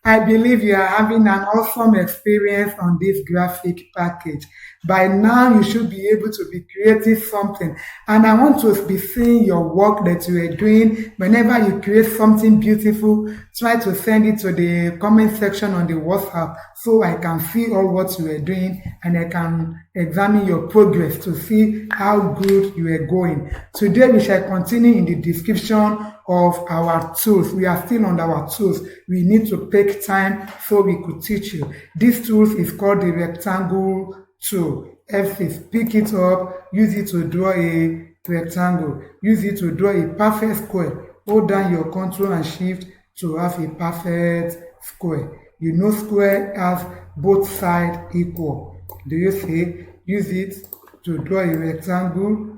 I believe you are having an awesome experience on this graphic package. By now, you should be able to be creating something. And I want to be seeing your work that you are doing. Whenever you create something beautiful, try to send it to the comment section on the WhatsApp so I can see all what you are doing and I can examine your progress to see how good you are going. Today, we shall continue in the description of our tools. We are still on our tools. We need to take time so we could teach you. This tool is called the rectangle tool. F6, pick it up, use it to draw a rectangle, use it to draw a perfect square. Hold down your Ctrl and Shift to have a perfect square. You know square has both sides equal. Do you see? Use it to draw a rectangle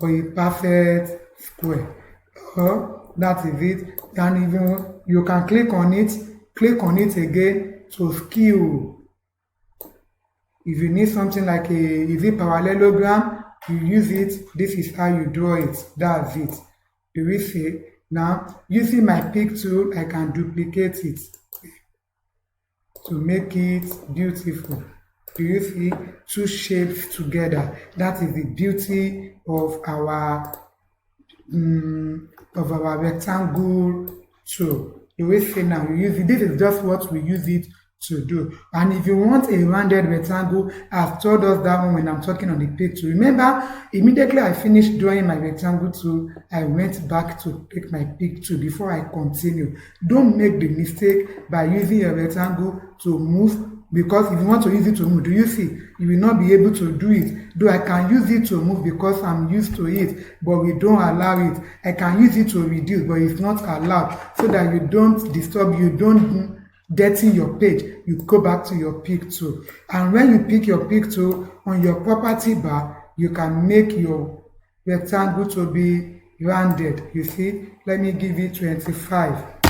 or a perfect square. That is it. And even you can click on it again to scale. If you need something like a parallelogram, you use it. This is how you draw it. That's it. Do we see? Now, using my pick tool, I can duplicate it to make it beautiful. Do you see? Two shapes together. That is the beauty of our rectangle tool. You will see now, you use it. This is just what we use it to do. And if you want a rounded rectangle, I've told us that one when I'm talking on the pick tool. Remember, immediately I finished drawing my rectangle tool, I went back to take my pick tool before I continue. Don't make the mistake by using a rectangle to move, because if you want to use it to move, do you see? You will not be able to do it. Though I can use it to move because I'm used to it, but we don't allow it. I can use it to reduce, but it's not allowed, so that you don't disturb, you don't dirty your page. You go back to your pick tool. And when you pick your pick tool, on your property bar, you can make your rectangle to be rounded. You see? Let me give it 25.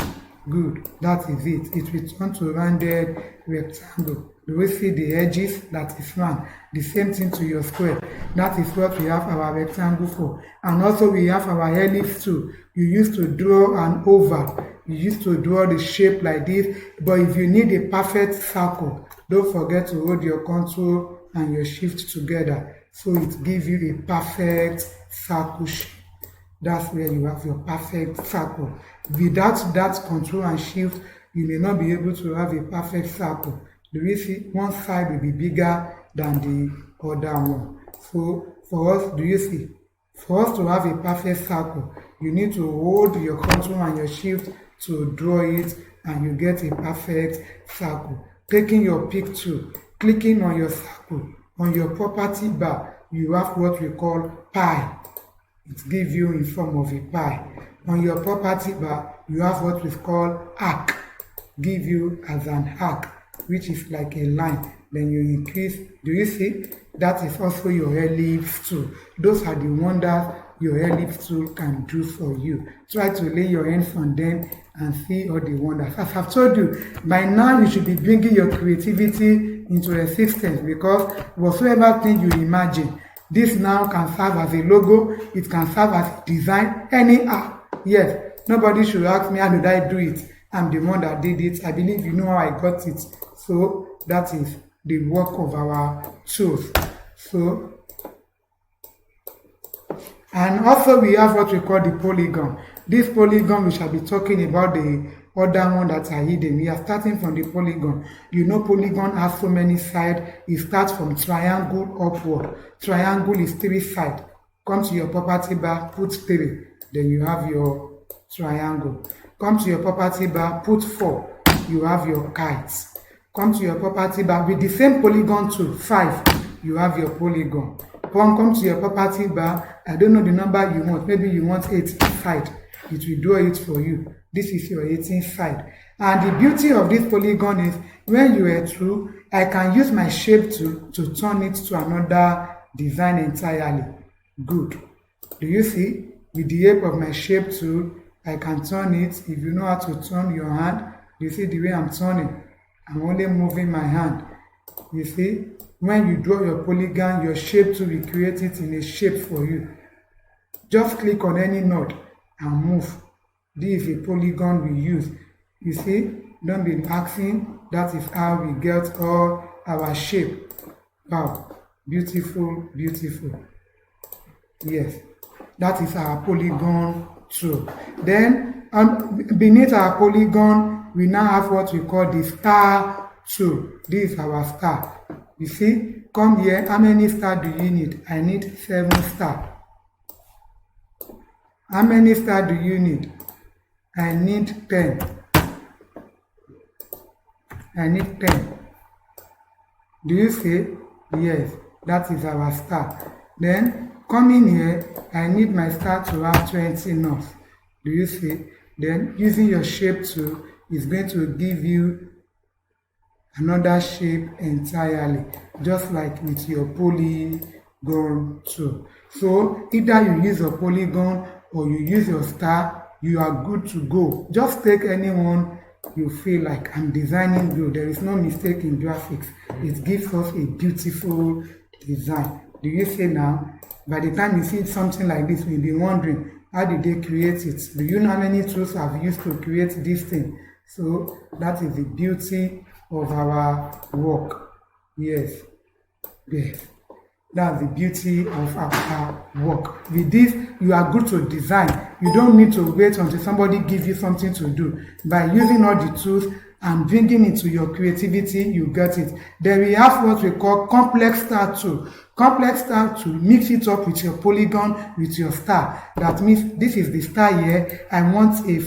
Good, that is it. It will turn to rounded rectangle. Do we see the edges? That is round. The same thing to your square. That is what we have our rectangle for. And also we have our ellipse tool. You used to draw an oval. You used to draw the shape like this. But if you need a perfect circle, don't forget to hold your Ctrl and your Shift together, so it gives you a perfect circle shape. That's where you have your perfect circle. Without that Ctrl and Shift, you may not be able to have a perfect circle. Do you see? One side will be bigger than the other one. So for us, do you see? For us to have a perfect circle, you need to hold your Ctrl and your Shift to draw it, and you get a perfect circle. Taking your pick tool, clicking on your circle, on your property bar, you have what we call pie. It gives you in form of a pie. On your property bar, you have what we call arc. Give you as an arc, which is like a line. Then you increase. Do you see? That is also your ellipse tool. Those are the wonders your ellipse tool can do for you. Try to lay your hands on them and see all the wonders. As I've told you, by now you should be bringing your creativity into existence, because whatsoever thing you imagine, this now can serve as a logo, it can serve as a design, any art. Yes, nobody should ask me how did I do it. I'm the one that did it. I believe you know how I got it. So that is the work of our tools. So, and also we have what we call the polygon. This polygon, we shall be talking about the other one that are hidden. We are starting from the polygon. You know polygon has so many sides. It starts from triangle upward. Triangle is 3 sides. Come to your property bar, put 3. Then you have your triangle. Come to your property bar, put 4. You have your kites. Come to your property bar with the same polygon tool, 5. You have your polygon. Come to your property bar. I don't know the number you want. Maybe you want 8 side. It will draw it for you. This is your 18th side. And the beauty of this polygon is when you are through, I can use my shape tool to turn it to another design entirely. Good. Do you see? With the help of my shape tool, I can turn it. If you know how to turn your hand, you see the way I'm turning. I'm only moving my hand. You see? When you draw your polygon, your shape tool will create it in a shape for you. Just click on any node and move. This is a polygon we use. You see? Don't be asking. That is how we get all our shape. Wow, beautiful, beautiful. Yes, that is our polygon tool. Then beneath our polygon, we now have what we call the star tool. This is our star. You see, come here. How many stars do you need? I need 7 stars. How many stars do you need? I need 10. I need 10. Do you see? Yes, that is our star. Then coming here, I need my star to have 20 knots. Do you see? Then using your shape tool is going to give you another shape entirely, just like with your polygon tool. So either you use your polygon or you use your star, you are good to go. Just take anyone you feel like. I'm designing good. There is no mistake in graphics. It gives us a beautiful design. Do you see now? By the time you see something like this, you'll be wondering, how did they create it? Do you know how many tools I've used to create this thing? So that is the beauty of our work. Yes. Yes. That's the beauty of our work. With this, you are good to design. You don't need to wait until somebody gives you something to do. By using all the tools and bringing it to your creativity, you get it. Then we have what we call complex star tool. Complex star tool, mix it up with your polygon, with your star. That means this is the star here. I want a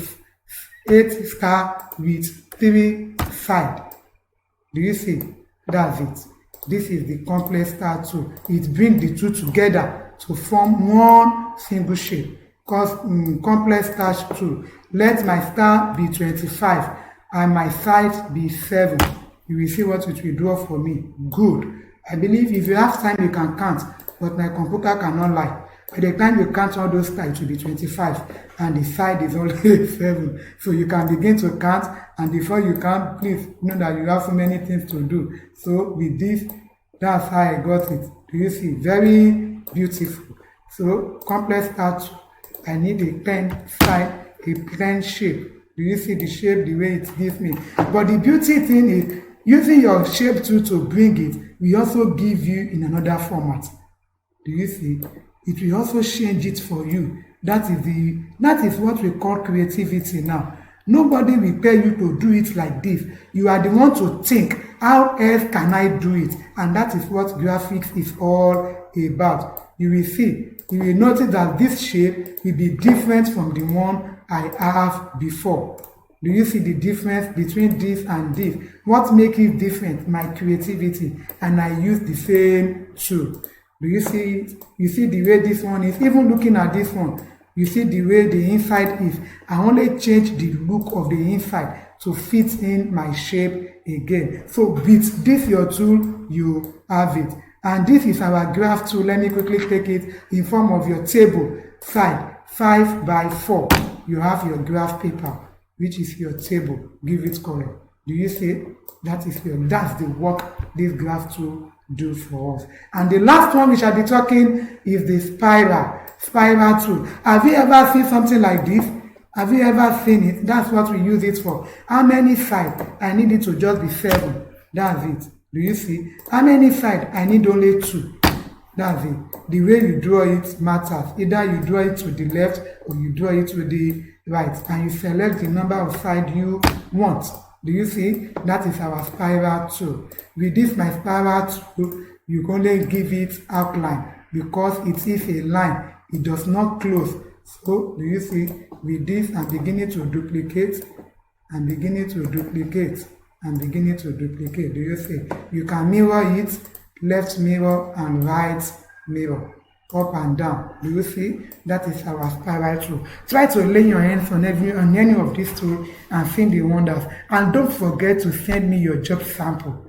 8 star with 3 sides. Do you see? That's it. This is the complex star tool. It brings the two together to form one single shape. Because complex star tool, let my star be 25 and my side be 7. You will see what it will draw for me. Good. I believe if you have time, you can count, but my computer cannot lie. By the time you count all those stars, it will be 25, and the side is only 7. So you can begin to count, and before you count, please know that you have so many things to do. So with this, that's how I got it. Do you see? Very beautiful. So complex star tool, I need a pen side, a pen shape. Do you see the shape, the way it gives me? But the beauty thing is, using your shape tool to bring it, we also give you in another format. Do you see? It will also change it for you. That is what we call creativity now. Nobody will tell you to do it like this. You are the one to think, how else can I do it? And that is what graphics is all about. You will see, you will notice that this shape will be different from the one I have before. Do you see the difference between this and this? What makes it different? My creativity. And I use the same tool. Do you see it? You see the way this one is? Even looking at this one, you see the way the inside is. I only change the look of the inside to fit in my shape again. So with this your tool, you have it. And this is our graph tool. Let me quickly take it in form of your table side 5 by 4. You have your graph paper, which is your table. Give it color. Do you see? That's the work this graph tool do for us. And the last one we shall be talking is the spiral tool. Have you ever seen something like this? Have you ever seen it? That's what we use it for. How many sides? I need it to just be 7. That's it. Do you see? How many sides? I need only 2. That's it. The way you draw it matters. Either you draw it to the left or you draw it to the right, and you select the number of sides you want. Do you see? That is our spiral tool. With this my spiral tool, you can only give it outline because it is a line. It does not close. So do you see? With this, I'm beginning to duplicate and beginning to duplicate and beginning to duplicate. Do you see? You can mirror it, left mirror and right mirror, up and down. Do you see? That is our spiral tool. Try to lay your hands on any of these tools and see the wonders. And don't forget to send me your job sample.